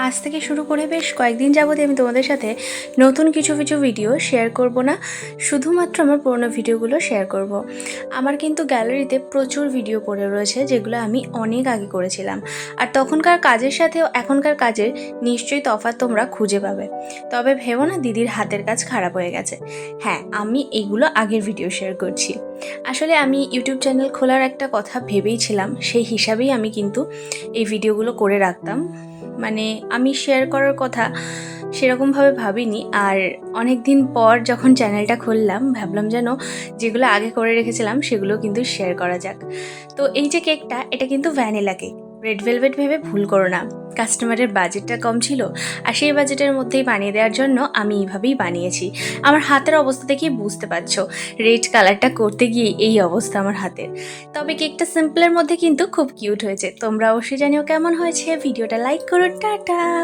আজ থেকে শুরু করে বেশ কয়েকদিন যাবত আমি তোমাদের সাথে নতুন কিছু ভিডিও শেয়ার করব না, শুধুমাত্র আমার পুরনো ভিডিওগুলো শেয়ার করব। আমার কিন্তু গ্যালারিতে প্রচুর ভিডিও পড়ে রয়েছে যেগুলো আমি অনেক আগে করেছিলাম, আর তখনকার কাজের সাথেও এখনকার কাজের নিশ্চয়ই তফাৎ তোমরা খুঁজে পাবে। তবে ভেবো না দিদির হাতের কাজ খারাপ হয়ে গেছে। হ্যাঁ, আমি এইগুলো আগের ভিডিও শেয়ার করছি। আসলে আমি ইউটিউব চ্যানেল খোলার একটা কথা ভেবেই ছিলাম, সেই হিসাবেই আমি কিন্তু এই ভিডিওগুলো করে রাখতাম। মানে আমি শেয়ার করার কথা সেরকমভাবে ভাবিনি, আর অনেক দিন পর যখন চ্যানেলটা খুললাম ভাবলাম যেন যেগুলো আগে করে রেখেছিলাম সেগুলো কিন্তু শেয়ার করা যাক। তো এই যে কেকটা, এটা কিন্তু ভ্যানিলা কেক, রেড ভেলভেট ভেবে ভুল করো না। কাস্টমারের বাজেটটা কম ছিল, আর সেই বাজেটের মধ্যেই বানিয়ে দেওয়ার জন্য আমি এইভাবেই বানিয়েছি। আমার হাতের অবস্থা দেখেই বুঝতে পারছো, রেড কালারটা করতে গিয়ে এই অবস্থা আমার হাতের। তবে কেকটা সিম্পলের মধ্যে কিন্তু খুব কিউট হয়েছে। তোমরা অবশ্যই জানিও কেমন হয়েছে। ভিডিওটা লাইক করো। টাটা।